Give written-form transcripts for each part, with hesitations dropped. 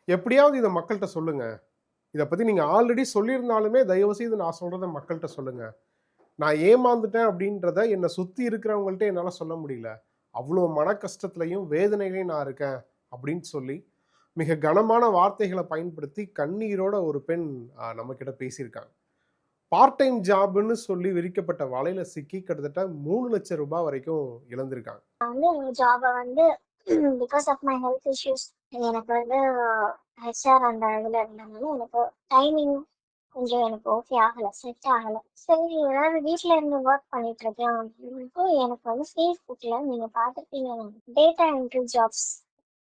எப்படியாவது இத மக்கள்ட்ட சொல்லுங்க. இத பத்தி நீங்க ஆல்ரெடி சொல்லியிருந்தாலுமே, தயவு செய்து நான் சொல்றத மக்கள்ட்ட சொல்லுங்க. நான் ஏமாந்துட்டேன் அப்படின்றத என்ன சுத்தி இருக்கிறவங்கள்ட்ட என்னால சொல்ல முடியல. அவ்ளோ மன கஷ்டத்திலயும், வேதனையிலயும் நான் இருக்கேன் அப்படின்னு சொல்லி, மிக கனமான வார்த்தைகள பயன்படுத்தி கண்ணீரோட ஒரு பெண் நம்மகிட்ட பேசியிருக்காங்க. பார்ட் டைம் ஜாப்ன்னு சொல்லி விரிக்கப்பட்ட வலையில சிக்கி கிட்டத்தட்ட ரூ. 3,00,000 வரைக்கும் இழந்திருக்காங்க. நான் வந்து எங்க ஜாப வந்து because of my health issues எனக்கு வந்து ஹெச்ஆர் அந்த இதுல இருந்தனால எனக்கு டைமிங் கொஞ்சம் எனக்கு ஓகே ஆகல, செட் ஆகல. சரி ஏதாவது வீட்ல இருந்து ஒர்க் பண்ணிட்டு இருக்கேன் அப்படின்ட்டு எனக்கு வந்து Facebookல நீங்க பார்த்திருப்பீங்க டேட்டா என்ட்ரி ஜாப்ஸ்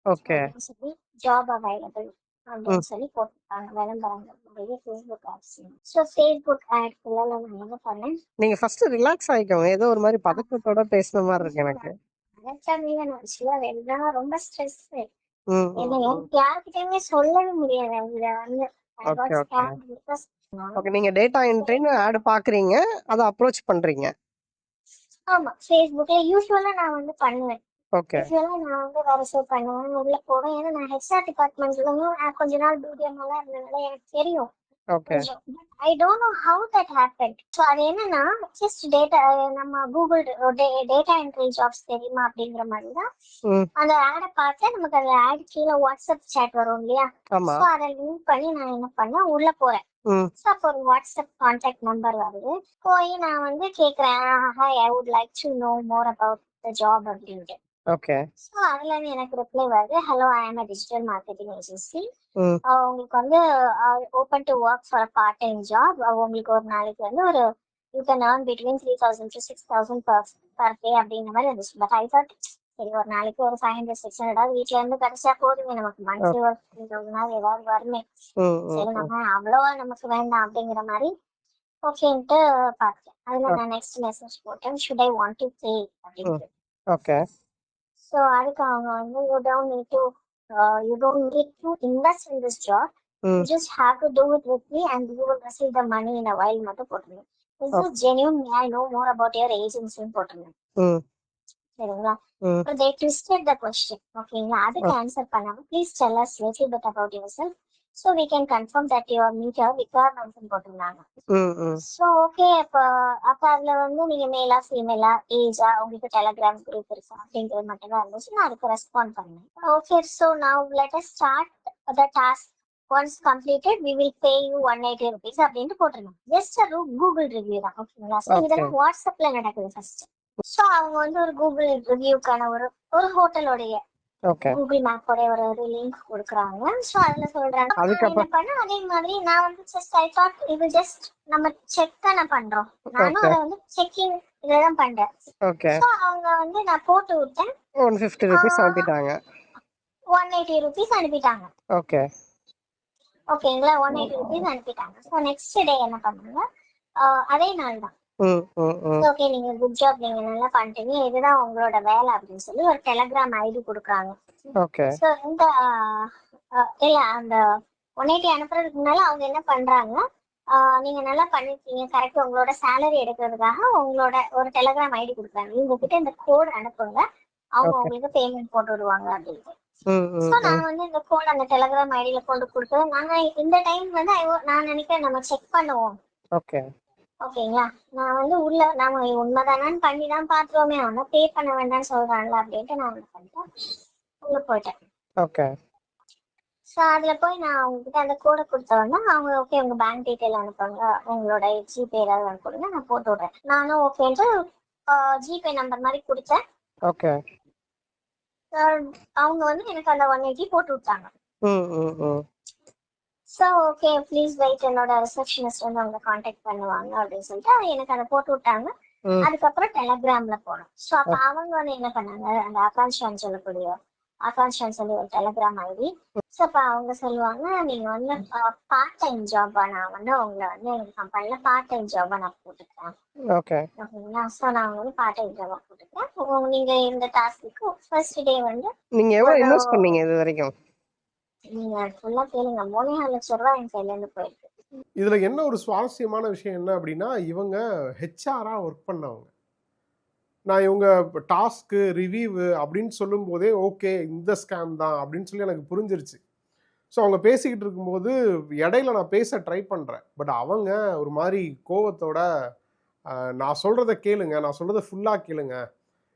ஓகே. அப்படின்னு சொல்லி ஜாப் அவைலபிள் ம். அப்படின்னு சொல்லி போட்டிருக்காங்க விளம்பரங்கள் நிறைய ஃபேஸ்புக் ஆட்ஸ். ஸோ ஃபேஸ்புக் ஆட்ஸ்ல நான் என்ன பண்ணேன், நீங்க ஃபர்ஸ்ட் ரிலாக்ஸ் ஆயிக்கோங்க. ஏதோ ஒரு மாதிரி பதட்டத்தோட பேசுன மாதிரி இருக்கு எனக்கு. ரொம்ப ஸ்ட்ரெஸ். ம், ம், என்ன ம். எனக்கு யார்கிட்டயுமே சொல்லவே முடியாது. இதுல வந்து I got okay, okay. scammed because okay. நீங்க டேட்டா என்ட்ரின்னு ஆட் பாக்குறீங்க. அத அப்ரோச் பண்றீங்க. ஆமா Facebookல யூசுவலா நான் வந்து பண்ணுவேன். ஓகே. யூசுவலா நான் வந்து வேலை பண்ணுவேன், உள்ள போவேன். ஏன்னா நான் ஹெச்ஆர் டிபார்ட்மெண்ட்லயும் கொஞ்ச நாள் டியூட்டியெல்லாம் இருந்ததுனால எனக்கு தெரியும் ஓகே. கொஞ்சம். I don't know how that happened. So அது என்னன்னா ஜஸ்ட் டேட்டா நம்ம கூகுள் டேட்டா என்ட்ரி ஜாப்ஸ் தெரியுமா அப்படிங்கிற மாதிரி தான் ம். அந்த ஆடை பார்த்து நமக்கு அந்த ஆட் கீழே வாட்ஸ்அப் சேட் வரும் இல்லையா? ஆமா. ஸோ அதை லிங்க் பண்ணி நான் என்ன பண்ணேன், உள்ள போறேன். ம். ஸோ அப்போ ஒரு வாட்ஸ்அப் கான்டாக்ட் நம்பர் வருது. போய் நான் வந்து கேட்குறேன், hi I would like to know more about the job அப்படின்ட்டு. ஓகே. ஸோ அதுல இருந்து எனக்கு ரிப்ளை வருது, ஹலோ ஐ ஆம் அ டிஜிட்டல் மார்க்கெட்டிங் ஏஜென்சி. ம். உங்களுக்கு வந்து open to work for part time job. உங்களுக்கு ஒரு நாளைக்கு வந்து ஒரு you can earn between 3,000 to 6,000 per day அப்படிங்கிற மாதிரி இருந்துச்சு. பட் ஐ தாட் சரி ஒரு நாளைக்கு ஒரு 500 600 வீட்ல இருந்து கிடைச்சா போதுமே, நமக்கு மந்த்லி ஒரு 3,000 ஏதாவது வருமே, ம், ம், சரி ம். நம்ம அவ்வளோவா நமக்கு வேண்டாம் அப்படிங்கிற மாதிரி ஓகேன்ட்டு பார்த்தேன். அதுல நான் நெக்ஸ்ட் மெசேஜ் போட்டேன், should I want to pay ம். அப்படின்ட்டு. ஓகே. ஸோ அதுக்கு அவங்க வந்து you don't need to invest in this job. You ம். just have to do it with me and you will receive the money in a while மட்டும் போட்டிருந்தேன். This O. is genuine. May I know more about your agency போட்டிருந்தேன். ம். சரிங்களா? ம். So they twisted the question. ஓகேங்களா? அதுக்கு ஓ. Answer பண்ணாங்க, please tell us little bit about yourself so we can confirm that you meet our requirements போட்டிருந்தாங்க. ம், ம். ஸோ ஓகே அப்ப அதுல வந்து நீங்க மேலா ஃபீமேலா ஏஜா உங்களுக்கு டெலகிராம் குரூப் இருக்கா அப்படிங்கிறது மட்டும் தான் இருந்துச்சு. நான் அதுக்கு ரெஸ்பாண்ட் பண்ணேன். Okay so now let us start the task. Once completed we will pay you 180 rupees அப்படின்ட்டு போட்டிருந்தேன். ஜஸ்ட் கூகுள் ரிவ்யூ தான். ஓகேங்களா? So okay. இதெல்லாம் வாட்ஸ்அப்ல நடக்குது ஃபர்ஸ்ட். ஸோ அவங்க வந்து ஒரு கூகுள் ரிவ்யூக்கான ஒரு ஹோட்டலோடைய ஓகே. கூகுள் மேப்போட ஒரு லிங்க் கொடுக்குறாங்க. ஸோ அதுல சொல்றாங்க, நான் என்ன அதுக்கப்புறம் பண்ணேன் அதே மாதிரி நான் வந்து ஜஸ்ட் ஐ தாட் இது ஜஸ்ட் நம்ம செக் தானே பண்றோம், நானும் ஓகே. அதை வந்து செக்கிங் இதெல்லாம் பண்றேன். ஓகே. ஸோ அவங்க வந்து நான் போட்டு விட்டேன், 150 ரூபீஸ் அனுப்பிட்டாங்க. 180 rupees அனுப்பிட்டாங்க. ஓகே. ஓகேங்களா? 180 rupees அனுப்பிட்டாங்க. ஸோ நெக்ஸ்ட் டே என்ன பண்ணாங்க, அதே நாள் தான். ம், ம், ம். ஓகே நீங்க குட் ஜாப், நீங்க நல்லா பண்ணிட்டீங்க, இதுதான் உங்களோட வேலை அப்படின்னு சொல்லி ஒரு டெலகிராம் ஐடி கொடுக்குறாங்க. ஓகே. ஸோ இந்த இல்ல அந்த 180 அனுப்புறதுக்கு முன்னால அவங்க என்ன பண்றாங்க, நீங்க நல்லா பண்ணிருக்கீங்க கரெக்ட், உங்களோட சேலரி எடுக்கிறதுக்காக உங்களோட ஒரு டெலகிராம் ஐடி கொடுக்குறாங்க, உங்ககிட்ட இந்த கோட் அனுப்புங்க, அவங்க ஓகே. உங்களுக்கு பேமெண்ட் போட்டு விடுவாங்க அப்படின்ட்டு. ம், ஸோ ம், ம். நான் வந்து இந்த கோட் அந்த டெலகிராம் ஐடியில கொண்டு கொடுத்து நாங்க இந்த டைம் வந்து நான் நினைக்கிறேன் நம்ம செக் பண்ணுவோம். ஓகே. ஓகேங்களா? நான் வந்து உள்ள நாம உண்மைதானான்னு பண்ணி தான் பாத்துருவோமே, அவனை பே பண்ண வேண்டாம்னு சொல்றான்ல அப்படின்ட்டு நான் என்ன பண்ணிட்டேன், உள்ள போயிட்டேன். ஓகே. ஸோ அதுல போய் நான் அவங்ககிட்ட அந்த கோடை கொடுத்தோன்னா அவங்க ஓகே உங்க பேங்க் டீட்டெயில் அனுப்புங்க, உங்களோட ஜிபே ஏதாவது அனுப்புங்க, நான் போட்டு விடுறேன். நானும் ஓகேன்ட்டு ஜிபே நம்பர் மாதிரி கொடுத்தேன். ஓகே. அவங்க வந்து எனக்கு அந்த 180 போட்டு விட்டாங்க. ம், ம், ம். ஸோ ஓகே ப்ளீஸ் வெயிட், என்னோட ரிசப்ஷனிஸ்ட் வந்து அவங்க கான்டாக்ட் பண்ணுவாங்க அப்படின்னு சொல்லிட்டு எனக்கு அதை போட்டு விட்டாங்க. ம். அதுக்கப்புறம் டெலகிராம்ல போனோம். ஸோ அப்போ அவங்க வந்து என்ன பண்ணாங்க, அந்த ஆகாஷான்னு சொல்லக்கூடிய ஆகாஷான்னு சொல்லி ஒரு டெலகிராம் ஐடி. ஸோ அப்போ அவங்க சொல்லுவாங்க, நீங்க வந்து பார்ட் டைம் ஜாபா நான் வந்து உங்களை வந்து எங்க கம்பெனில பார்ட் டைம் ஜாபா நான் போட்டுக்கிறேன். ஓகே. ஓகேங்களா? ஸோ நான் வந்து பார்ட் டைம் ஜாபா போட்டுக்கிறேன். நீங்க இந்த டாஸ்க்கு ஃபர்ஸ்ட் டே வந்து நீங்க எவ்வளவு இன்வெஸ்ட் பண்ணீங்க இது வரைக்கும்? நீங்க ஃபுல்லா கேளுங்க, 3,5 லட்சம் ரூபாய் என் கையில இருந்து போயிருக்கு. இதுல என்ன ஒரு சுவாரஸ்யமான விஷயம் என்ன அப்படின்னா, இவங்க ஹெச்ஆரா ஒர்க் பண்ணவங்க. நான் இவங்க டாஸ்க்கு, ரிவ்யூ அப்படின்னு சொல்லும்போதே, ஓகே இந்த ஸ்கேம் தான் அப்படின்னு சொல்லி எனக்கு புரிஞ்சிருச்சு. ஸோ அவங்க பேசிக்கிட்டு இருக்கும்போது இடையில நான் பேச ட்ரை பண்ணுறேன். பட் அவங்க ஒரு மாதிரி கோவத்தோட நான் சொல்கிறத கேளுங்க, நான் சொல்கிறத ஃபுல்லாக கேளுங்க,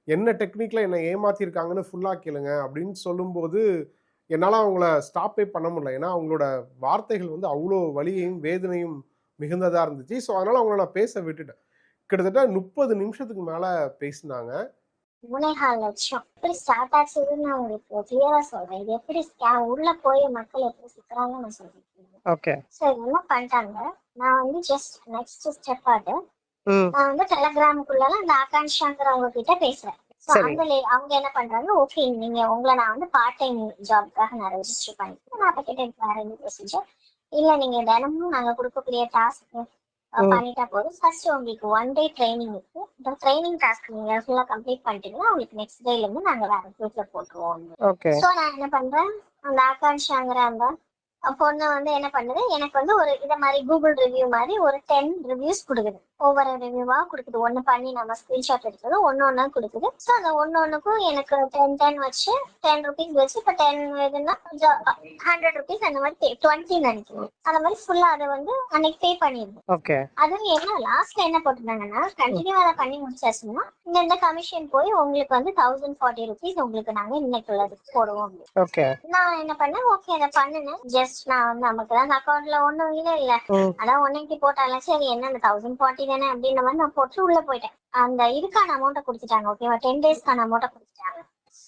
என்ன டெக்னிக்கில் என்னை ஏமாற்றிருக்காங்கன்னு ஃபுல்லாக கேளுங்க அப்படின்னு சொல்லும்போது என்னால் அவங்கள ஸ்டாப்பே பண்ண முடியல. ஏன்னா அவங்களோட வார்த்தைகள் வந்து அவ்வளோ வலியையும் வேதனையும் மிகுந்ததாக இருந்துச்சு. ஸோ அதனால் அவங்கள நான் பேச விட்டுட்டேன். கிட்டத்தட்ட 30 நிமிஷத்துக்கு மேலே பேசினாங்க. 3,4 லட்சம் எப்படி ஸ்டார்ட் ஆச்சுன்னு நான் உங்களுக்கு கிளியரா சொல்றேன். இது எப்படி உள்ள போய் மக்கள் எப்படி சிக்கிறாங்கன்னு நான் சொல்றேன். ஓகே. ஸோ என்ன பண்ணிட்டாங்க, நான் வந்து ஜஸ்ட் நெக்ஸ்ட் ஸ்டெப் ஆட்டு ம். நான் வந்து டெலகிராமுக்குள்ளலாம் அந்த ஆகாங்ஷாங்கிறவங்க கிட்ட பேசுறேன். ஸோ சரி. அந்த அவங்க என்ன பண்றாங்க, ஓகே நீங்க உங்களை நான் வந்து பார்ட் டைம் ஜாப்க்காக நான் ரெஜிஸ்டர் பண்ணிக்கிறேன். நான் அப்ப கிட்ட வேற எந்த ப்ரொசீஜர் இல்ல, நீங்க தினமும் நாங்க கொடுக்கக்கூடிய டாஸ்க் ம். பண்ணிட்டா போதும். ஃபர்ஸ்ட் உங்களுக்கு 1 டே ட்ரைனிங் இருக்கு. இந்த ட்ரைனிங் டாஸ்க் நீங்க ஃபுல்லா கம்ப்ளீட் பண்ணிட்டீங்கன்னா உங்களுக்கு நெக்ஸ்ட் டேல இருந்து நாங்க வேற குரூப்ல போட்டுருவோம். ஓகே. ஸோ நான் என்ன பண்றேன், அந்த ஆகாங்ஷாங்கிற அந்த பொண்ணு வந்து என்ன பண்ணுது, எனக்கு வந்து ஒரு இத மாதிரி கூகுள் ரிவ்யூ மாதிரி ஒரு 10 ரிவ்யூஸ் கொடுக்குது. ஒவ்வொரு ரிவ்யூவா கொடுக்குது. ஒண்ணு பண்ணி நம்ம ஸ்கிரீன்ஷாட் எடுத்தது ஒன்னொன்னா கொடுக்குது. ஸோ அந்த ஒன்னொன்னுக்கும் எனக்கு 10 வச்சு 10 ருபீஸ் வச்சு இப்போ 10 இதுன்னா 100 ருபீஸ் அந்த மாதிரி 20 நினைக்கிறேன். அந்த மாதிரி ஃபுல்லா அதை வந்து அன்னைக்கு பே பண்ணிடுது. ஓகே. அதுவும் என்ன லாஸ்ட்ல என்ன போட்டுருந்தாங்கன்னா, கண்டினியூவா அதை பண்ணி முடிச்சாச்சுன்னா இந்த கமிஷன் போய் உங்களுக்கு வந்து 1040 ருபீஸ் உங்களுக்கு நாங்க இன்னைக்குள்ளது போடுவோம். ஓகே. நான் என்ன பண்ணேன், ஓகே அதை பண்ணுனேன். ஜஸ்ட் நான் வந்து நமக்கு தான் அக்கௌண்ட்ல ஒண்ணும் இல்ல ம். அதான் 180 போட்டால சரி என்ன அந்த 1040 தானே அப்படின்ற மாதிரி நான் போட்டு உள்ள போயிட்டேன். அந்த இதுக்கான அமௌண்ட்டை கொடுத்துட்டாங்க. ஓகேவா, 10 டேஸ்க்கான அமௌண்ட்டை கொடுத்துட்டாங்க.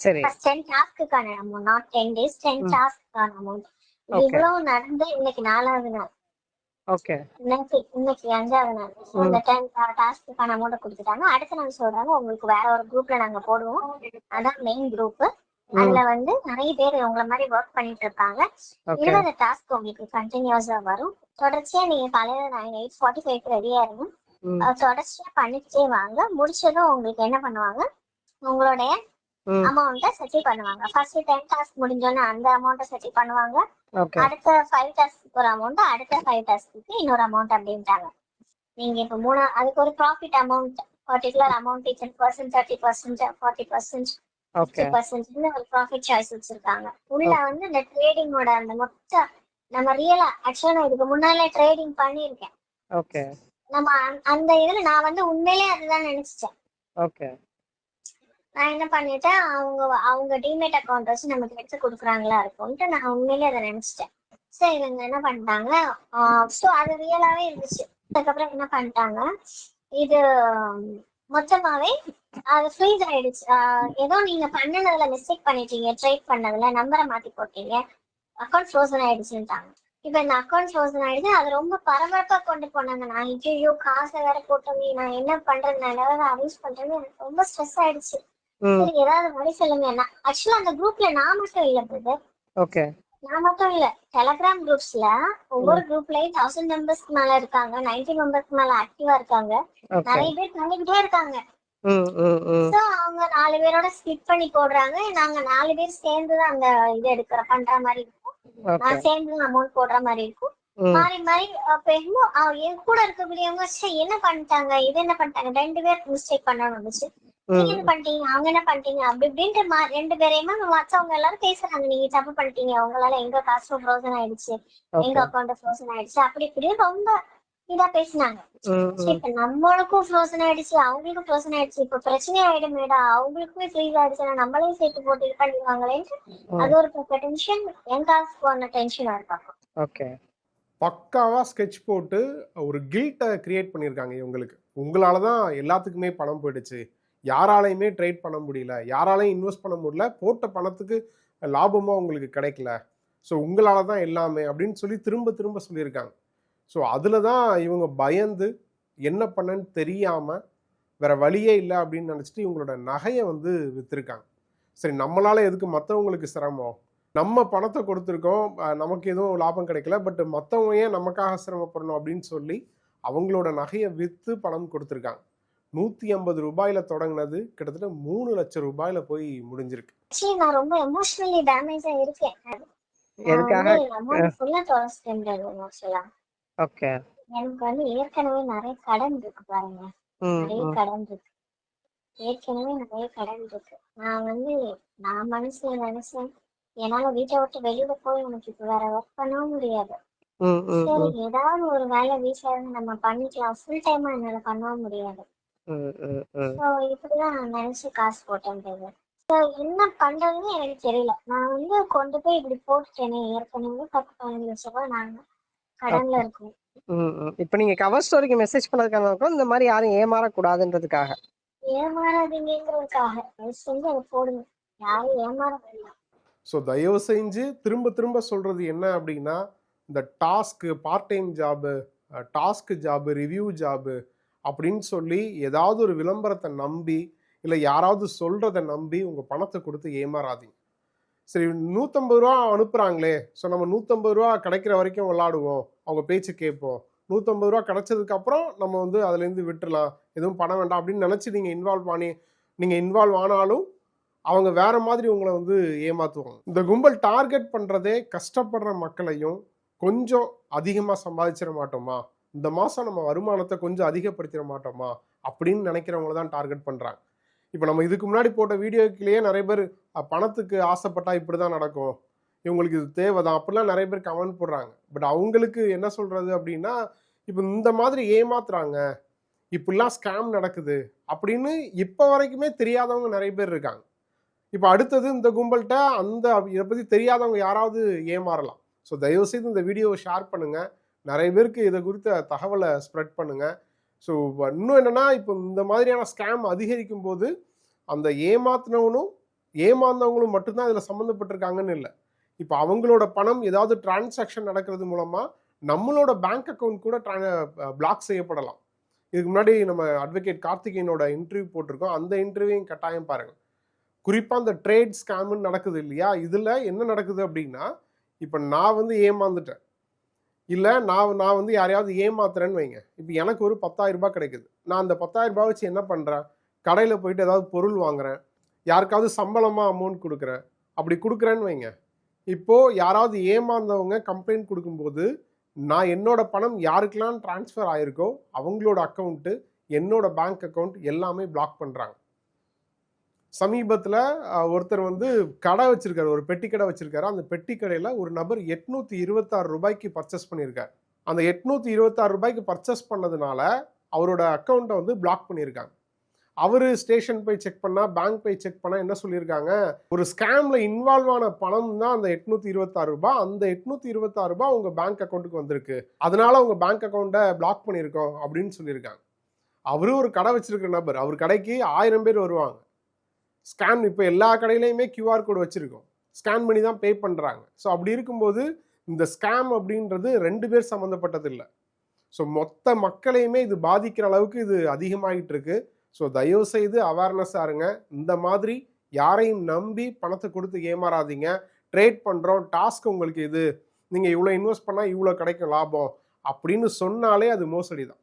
சரி. ஃபர்ஸ்ட் 10 டாஸ்க்குக்கான அமௌண்ட், நாட் 10 டேஸ், 10 ம். டாஸ்க்குக்கான அமௌண்ட். ஓகே. இவ்வளவு நடந்து இன்னைக்கு 4வது நாள், ஓகே. இன்னைக்கு 5வது நாள். ஸோ ம். இந்த 10 டாஸ்க்குக்கான அமௌண்ட்டை கொடுத்துட்டாங்க. அடுத்த நாள் சொல்றாங்க உங்களுக்கு வேற ஒரு குரூப்ல நாங்க போடுவோம், அதான் மெயின் குரூப். ம். அதுல வந்து நிறைய பேர் உங்களை மாதிரி ஒர்க் பண்ணிட்டு இருப்பாங்க. ஓகே. 20 டாஸ்க் உங்களுக்கு கண்டினியூஸா வரும். தொடர்ச்சியா நீங்க காலையில 8:45 ரெடியா இருங்க. ம். தொடர்ச்சியா பண்ணிக்கிட்டே வாங்க. முடிச்சதும் உங்களுக்கு என்ன பண்ணுவாங்க, உங்களுடைய ம். அமௌண்ட்டை செட்டில் பண்ணுவாங்க. ஃபர்ஸ்ட் 10 டாஸ்க் முடிஞ்சோன்னு அந்த அமௌண்ட்டை செட்டில் பண்ணுவாங்க. ஓகே. அடுத்த 5 டாஸ்க்கு ஒரு அமௌண்ட், அடுத்த 5 டாஸ்க்கு இன்னொரு அமௌண்ட் அப்படின்ட்டாங்க. நீங்க இப்ப அதுக்கு ஒரு profit amount, particular amount 10%, 30%, 40%, okay. 50% ஒரு ப்ராஃபிட் சாய்ஸ் வச்சிருக்காங்க. உள்ள வந்து இந்த ட்ரேடிங்கோட அந்த மொத்த நம்ம ரியலா ஆக்சுவலா நான் இதுக்கு முன்னாலே ட்ரேடிங் பண்ணியிருக்கேன். ஓகே. நம்ம அந்த இதுல நான் வந்து உண்மையிலே அதுதான் நினைச்சிட்டேன். ஓகே. நான் என்ன பண்ணிட்டேன், அவங்க டிமேட் அக்கௌண்ட் வச்சு நமக்கு எடுத்து கொடுக்குறாங்களா இருக்கும்ட்டு நான் உண்மையிலே அதை நினைச்சிட்டேன். ஸோ இவங்க என்ன பண்ணிட்டாங்க, ஸோ அது ரியலாவே இருந்துச்சு. அதுக்கப்புறம் என்ன பண்ணிட்டாங்க, இது மொத்தமாவே அது ஃப்ரீஸ் ஆயிடுச்சு. ஏதோ நீங்க பண்ணதுல மிஸ்டேக் பண்ணிட்டீங்க, ட்ரேட் பண்ணதுல நம்பரை மாத்தி போட்டீங்க, அக்கௌண்ட் ஃப்ரோசன் ஆயிடுச்சுட்டாங்க. இப்ப இந்த அக்கௌண்ட் ஃப்ரோசன் ஆயிடுச்சு. அது ரொம்ப பரபரப்பா கொண்டு போனாங்க. நான் ஐயோ காசை வேற போட்டோமே, நான் என்ன பண்றது, நான் ஏதாவது அப்யூஸ் பண்றேன்னு எனக்கு ரொம்ப ஸ்ட்ரெஸ் ஆயிடுச்சு. சரி ஏதாவது வழி சொல்லுங்க. ஆக்சுவலா அந்த குரூப்ல நான் மட்டும் இல்ல பிரதர், ஓகே. நான் மட்டும் இல்ல. டெலகிராம் குரூப்ஸ்ல ஒவ்வொரு குரூப்லயும் 1000 மெம்பர்ஸ்க்கு மேல இருக்காங்க, 90 மெம்பர்ஸ்க்கு மேல ஆக்டிவா இருக்காங்க, ஓகே. நிறைய பேர் பண்ணிக்கிட்டே இருக்காங்க. ம். ம். ம். சோ அவங்க 4 பேரோட ஸ்பிளிட் பண்ணி போடுறாங்க. நாங்க 4 பேர் சேர்ந்துதான் அந்த இது பண்ற மாதிரி இருக்கும். ஓகே. நான் சேர்ந்து அமௌண்ட் போடுற மாதிரி இருக்கும். ம். மாறி மாறி அப்ப என் கூட இருக்கக்கூடியவங்க என்ன பண்ணிட்டாங்க, இது என்ன பண்ணிட்டாங்க, 2 பேர் மிஸ்டேக் பண்ணணும் வந்துச்சு. நீங்க என்ன பண்ணிட்டீங்க, அவங்க என்ன பண்ணிட்டீங்க அப்படி இப்படின்ட்டு 2 பேரையுமே மற்றவங்க எல்லாரும் பேசுறாங்க. நீங்க தப்பு பண்ணிட்டீங்க, உங்களால எங்க காசு ஃப்ரோசன் ஆயிடுச்சு, எங்க ஓகே. அக்கௌண்ட் ஃப்ரோசன் ஆயிடுச்சு, அப்படி இப்படின்னு ரொம்ப இதா பேசினாங்க. ம். ம். இப்ப நம்மளுக்கும் ஃப்ரோசன் ஆயிடுச்சு, அவங்களுக்கும் ஃப்ரோசன் ஆயிடுச்சு, இப்ப பிரச்சனை ஆயிடுமேடா, அவங்களுக்குமே ஃப்ரீஸ் ஆயிடுச்சுன்னா நம்மளையும் சேர்த்து போட்டு இது பண்ணிடுவாங்களேன்ட்டு அது ஒரு பக்கம் டென்ஷன். என் காசு போன டென்ஷனா இருப்பாங்க. ஓகே. பக்காவா ஸ்கெட்ச் போட்டு ஒரு கில்ட்டை கிரியேட் பண்ணியிருக்காங்க இவங்களுக்கு. உங்களால தான் எல்லாத்துக்குமே பணம் போயிடுச்சு, யாராலையுமே ட்ரேட் பண்ண முடியல, யாராலையும் இன்வெஸ்ட் பண்ண முடியல, போட்ட பணத்துக்கு லாபமாக உங்களுக்கு கிடைக்கல, ஸோ உங்களால தான் எல்லாமே அப்படின்னு சொல்லி திரும்ப திரும்ப சொல்லியிருக்காங்க. ஸோ அதில் தான் இவங்க பயந்து என்ன பண்ணன்னு தெரியாமல் வேற வழியே இல்லை அப்படின்னு நினச்சிட்டு இவங்களோட நகையை வந்து விற்றுருக்காங்க. சரி நம்மளால எதுக்கு மற்றவங்களுக்கு சிரமம், நம்ம பணத்தை கொடுத்துருக்கோம், நமக்கு எதுவும் லாபம் கிடைக்கல, பட் மற்றவங்க ஏன் நமக்காக சிரமப்படணும் அப்படின்னு சொல்லி அவங்களோட நகையை விற்று பணம் கொடுத்துருக்காங்க. 150 ரூபாயில தொடங்கினது கிட்டத்தட்ட 3 லட்சம் ரூபாயில போய் முடிஞ்சிருக்கு. நான் ரொம்ப எமோஷனலி டேமேஜா இருக்கேன். நான் எதுக்காக? வந்து அமௌண்ட் ஃபுல்லா தொலைச்சிட்டேன். ஓகே. எனக்கு வந்து ஏற்கனவே நிறைய கடன் இருக்கு பாருங்க, ம். நிறைய ம். கடன் இருக்கு. ஏற்கனவே நிறைய கடன் இருக்கு. நான் மனசுல நினைச்சேன், என்னால வீட்டை விட்டு வெளியில போய் எனக்கு இப்ப வேற ஒர்க் பண்ணவும் முடியாது. ம், ம், சரி ம், ஏதாவது ஒரு வேலை வீட்ல இருந்து நம்ம பண்ணிக்கலாம். ஃபுல் டைமா என்னால பண்ணவும் முடியாது. ம், ம், ம். ஸோ இப்படிதான் நான் நினைச்சு காசு போட்டேன்றது. ஸோ என்ன பண்றதுன்னு எனக்கு தெரியல. நான் வந்து கொண்டு போய் இப்படி போட்டுட்டேனே, ஏற்கனவே 10-15 லட்ச ரூபாய் நாங்க கடன்ல ஓகே. இருக்கோம். இப்ப நீங்க கவர் ஸ்டோரிக்கு மெசேஜ் பண்ணதுக்கான நோக்கம் இந்த மாதிரி யாரும் ஏமாறக்கூடாதுன்றதுக்காக. ஏமாறாதீங்கிறதுக்காக தயவு செஞ்சு அதை போடுங்க. யாரும் ஏமாற வேண்டாம். ஸோ தயவு செஞ்சு திரும்ப திரும்ப சொல்றது என்ன அப்படின்னா, இந்த task, part time job, task job, review job அப்படின்னு சொல்லி ஏதாவது ஒரு விளம்பரத்தை நம்பி, இல்லை யாராவது சொல்றதை நம்பி உங்க பணத்தை கொடுத்து ஏமாறாதீங்க. சரி, 150 ரூபா அனுப்புறாங்களே, ஸோ நம்ம 150 ரூபா கிடைக்கிற வரைக்கும் விளாடுவோம், அவங்க பேச்சு கேட்போம், 150 ரூபா கிடைச்சதுக்கு அப்புறம் நம்ம வந்து அதுலேருந்து விட்டுறலாம், எதுவும் பணம் வேண்டாம் அப்படின்னு நினச்சி நீங்கள் இன்வால்வ் ஆனாலும் அவங்க வேற மாதிரி உங்களை வந்து ஏமாத்துவாங்க. இந்த கும்பல் டார்கெட் பண்றதே கஷ்டப்படுற மக்களையும் கொஞ்சம் அதிகமாக சம்பாதிச்சிட மாட்டோமா, இந்த மாதம் நம்ம வருமானத்தை கொஞ்சம் அதிகப்படுத்திட மாட்டோமா அப்படின்னு நினைக்கிறவங்கள தான் டார்கெட் பண்ணுறாங்க. இப்போ நம்ம இதுக்கு முன்னாடி போட்ட வீடியோக்கிலேயே நிறைய பேர் பணத்துக்கு ஆசைப்பட்டா இப்படி தான் நடக்கும், இவங்களுக்கு இது தேவைதான் அப்படிலாம் நிறைய பேர் கமெண்ட் போடுறாங்க. பட் அவங்களுக்கு என்ன சொல்றது அப்படின்னா, இப்போ இந்த மாதிரி ஏமாத்துறாங்க, இப்படிலாம் ஸ்கேம் நடக்குது அப்படின்னு இப்போ வரைக்குமே தெரியாதவங்க நிறைய பேர் இருக்காங்க. இப்போ அடுத்தது இந்த கும்பல்கிட்ட அந்த இதை பற்றி தெரியாதவங்க யாராவது ஏமாறலாம். ஸோ தயவுசெய்து இந்த வீடியோவை ஷேர் பண்ணுங்கள், நிறைய பேருக்கு இதை குறித்த தகவலை ஸ்ப்ரெட் பண்ணுங்கள். ஸோ இன்னும் என்னென்னா, இப்போ இந்த மாதிரியான ஸ்கேம் அதிகரிக்கும் போது அந்த ஏமாத்தினவனும் ஏமாந்தவங்களும் மட்டும்தான் இதில் சம்மந்தப்பட்டிருக்காங்கன்னு இல்லை. இப்போ அவங்களோட பணம் ஏதாவது டிரான்சாக்ஷன் நடக்கிறது மூலமாக நம்மளோட பேங்க் அக்கௌண்ட் கூட பிளாக் செய்யப்படலாம். இதுக்கு முன்னாடி நம்ம அட்வொகேட் கார்த்திகேயனோட இன்டர்வியூ போட்டிருக்கோம், அந்த இன்டர்வியூவையும் கட்டாயம் பாருங்கள். குறிப்பாக அந்த ட்ரேட் ஸ்கேம்னு நடக்குது இல்லையா, இதில் என்ன நடக்குது அப்படின்னா, இப்போ நான் வந்து ஏமாந்துட்டேன், இல்லை நான் வந்து யாரையாவது ஏமாத்துறேன்னு வைங்க. இப்போ எனக்கு ஒரு 10,000 ரூபாய் கிடைக்குது. நான் அந்த 10,000 ரூபாய் வச்சு என்ன பண்ணுறேன், கடையில் போயிட்டு ஏதாவது பொருள் வாங்குறேன், யாருக்காவது சம்பளமாக அமௌண்ட் கொடுக்குறேன். அப்படி கொடுக்குறேன்னு வைங்க, இப்போது யாராவது ஏமாந்தவங்க கம்ப்ளைண்ட் கொடுக்கும்போது நான் என்னோட பணம் யாருக்கெல்லாம் டிரான்ஸ்ஃபர் ஆகிருக்கோ அவங்களோட அக்கௌண்ட்டு, என்னோட பேங்க் அக்கௌண்ட் எல்லாமே பிளாக் பண்ணுறாங்க. சமீபத்தில் ஒருத்தர் வந்து கடை வச்சிருக்காரு, ஒரு பெட்டி கடை வச்சிருக்காரு. அந்த பெட்டி கடையில் ஒரு நபர் 826 ரூபாய்க்கு பர்ச்சேஸ் பண்ணியிருக்காரு. அந்த 826 ரூபாய்க்கு பர்ச்சேஸ் பண்ணதுனால அவரோட அக்கௌண்ட்டை வந்து பிளாக் பண்ணியிருக்காங்க. அவர் ஸ்டேஷன் போய் செக் பண்ணால், பேங்க் போய் செக் பண்ணால் என்ன சொல்லியிருக்காங்க, ஒரு ஸ்கேமில் இன்வால்வ் ஆன பணம் தான் அந்த 826 ரூபாய், அந்த 826 ரூபாய் உங்கள் பேங்க் அக்கௌண்ட்டுக்கு வந்திருக்கு, அதனால உங்கள் பேங்க் அக்கௌண்ட்டை பிளாக் பண்ணியிருக்கோம் அப்படின்னு சொல்லியிருக்காங்க. அவரும் ஒரு கடை வச்சிருக்கிற நபர், அவர் கடைக்கு 1000 பேர் வருவாங்க. ஸ்கேன் இப்போ எல்லா கடையிலையுமே QR கோடு வச்சுருக்கோம், ஸ்கேன் பண்ணி தான் பே பண்ணுறாங்க. ஸோ அப்படி இருக்கும்போது இந்த ஸ்கேம் அப்படின்றது 2 பேர் சம்மந்தப்பட்டது இல்லை. ஸோ மொத்த மக்களையுமே இது பாதிக்கிற அளவுக்கு இது அதிகமாகிட்டு இருக்கு. ஸோ தயவுசெய்து அவேர்னஸாக இருங்க. இந்த மாதிரி யாரையும் நம்பி பணத்தை கொடுத்து ஏமாறாதீங்க. ட்ரேட் பண்ணுறோம், டாஸ்க் உங்களுக்கு இது, நீங்கள் இவ்வளோ இன்வெஸ்ட் பண்ணால் இவ்வளோ கிடைக்கும் லாபம் அப்படின்னு சொன்னாலே அது மோசடி தான்.